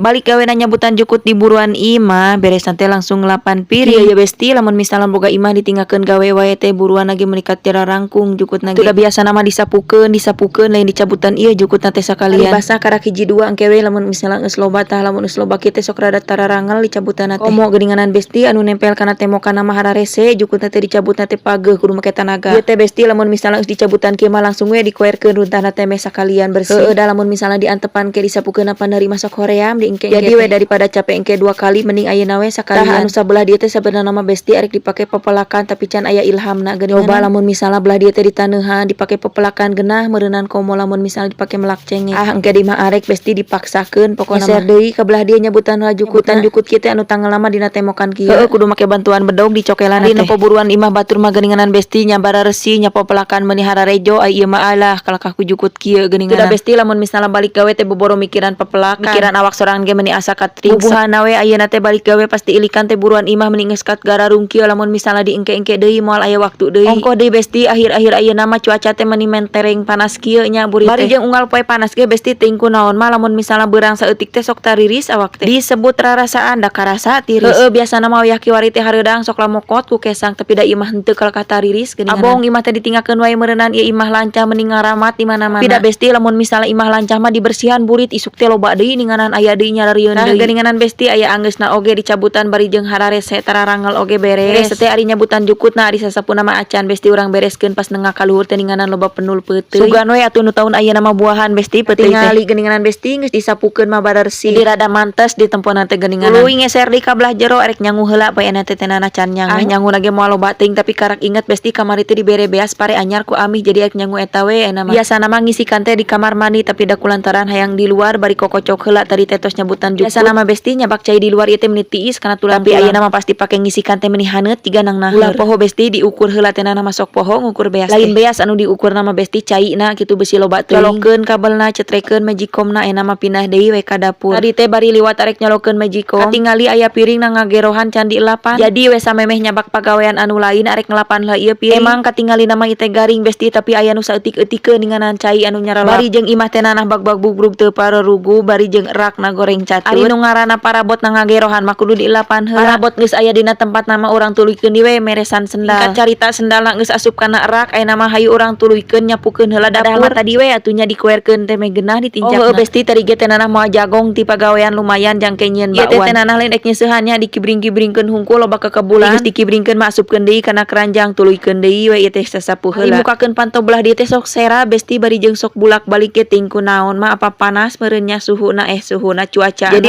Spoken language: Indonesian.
balik gawe na nyabutan jukut di buruan imah beres nanti langsung ngelapan piring ya besti lamun misalnya boga imah ditinggalkan gawe wae teh buruan lagi melikat tira rangkung jukut nage udah biasa nama disapukeun lain dicabutan iya jukut nate sakalian basah karak hiji dua engkewe lamun misalnya geus loba tah lamun geus loba kieu teh sok rada tararangal dicabutan nate komo geuninganan besti anu nempel kana temokan nama hararese jukut nate dicabut nate pageuh kudu make tanaga ieu teh besti lamun misalnya geus dicabutan kieu mah langsung we dikoerkeun runtahna teh me sakalian bersih da lamun misalnya diantepan ke disapukeun apa dari masuk hoream diengke jadi we daripada capek engke 2 kali mending ayeuna we sakalian anu sabelah dieu teh sabenerna nama besti arek dipake pepelakan tapi can aya ilhamna geuningan coba lamun misalnya belah dieu teh ditaneuhan dipake pepelakan geunah meureunnan komo lamun misalnya dipake melak cengeng engke di mah arek besti dipaksakeun pokona mah deui ka belah dieu nyabutan jukutan jukut kieu teh anu tanggal lama dina temokan kieu kudu make bantuan bedog dicokelan teh nepo buruan imah batur mah geuninganan besti nyabara resi nya pepelakan meuni hararejo ieu mah alah kalakahku jukut kieu geuninganan besti lamun misalnya balik gawe teh boboro mikiran pepelakan mikiran awak sorangan ge meuni asa katring bubuhana we ayeuna teh balik gawe pasti ilikan teh buruan imah meuni geus kat gararung kieu lamun misalnya diengke-engke deui moal aya waktu deui ongko deui besti akhir-akhir ayeuna mah cuaca teh meuni mentereng panas kieu nya buri teh bari jeung unggal poe panas ge besti teuing kunaon mah lamun misalnya beurang saeutik teh sok tariris awak teh disebut rarasaan da karasa tiris biasana mah wayah kiwari teh hareudang sok lamokot ku kesang tapi da imah henteu kal katariris geuningan abong imah teh ditinggalkeun wae meureunnan ieu imah lancah mending ngaramat di mana-mana tidak besti lamun misalnya imah lancah mah dibersihan burit isuk teh loba deui ninganan aya deui nyararieun deui geuninganan besti aya anggeusna oge dicabutan bari jeung hararese tararangal oge beres teh ari nyabutan jukutna ari sasapuna mah acan besti urang bereskeun pas nengah ka luhur teh ninganan loba penul peuteuy sugan we atuh nu taun ayeuna mah buahan besti peuting tingali geuninganan besti geus disapukeun mah badarsi di rada mantes di tempona teh geuninganan uluy ngeser di kabelah jero arek nyangu heula bae ana teh tenana can nyangu nyangu lage moal loba teuing tapi karak inget besti kamari teh dibere beas pare anyar ku amih jadi arek nyangu eta we euna mah biasana mah ngisikan teh di kamar mandi tapi da kulantaran hayang di luar bari kokocok heula tadi tetos nyabutan jukut biasana mah besti nyabak cai di luar ieu teh meuni tiis kana tulang tapi ayeuna mah pasti pake ngisikan teh meuni haneut jiga nang naheur ulah poho besti diukur heula teh na masok poho ngukur beas lain beas anu diukur nama besti caina kitu besi loba teuing colokeun kabelna cetrekeun majikomna euna mah pindah deui we ka dapur tadi teh bari liwat arek nyolokeun majikom katingali aya piring na ngagerohan can dielapan jadi we samemeh nyabak pagawean anu lain arek ngelapan heula ieu piring emang katingali nama ieu teh garing besti tapi aya nu saeutik-eutikeun ninganan cai anu nyaralap bari jeung imah teh nanah bagbag bubrug teu parerugu bari jeung erakna goreng catur ari nu ngaranna parabot na ngagerohan mah kudu dielapan heula parabot geus aya dina tempat nama urang tuluykeun di we meresan sendal tingkat carita sendalna geus asup kana erak ayeuna mah hayu urang tuluykeun nyapukeun heula dapur tadi we atunya dikuerkeun teh me geunah ditincakna besti tadi ge teh nanah moal jagong ti pagawean lumayan jangke nyieun bakwan ieu teh nanah lain ek nyeusehannya dikibring-kibringkeun hungkul loba kekebulan geus dikibringkeun mah asupkeun deui kana keranjang tuluykeun deui we ieu teh sasapuh heula dibukakeun panto belah dieu teh sok sera besti bari jeung sok bulak-balik ge ting kunaon mah apa panas meureunnya suhuna cuaca jadi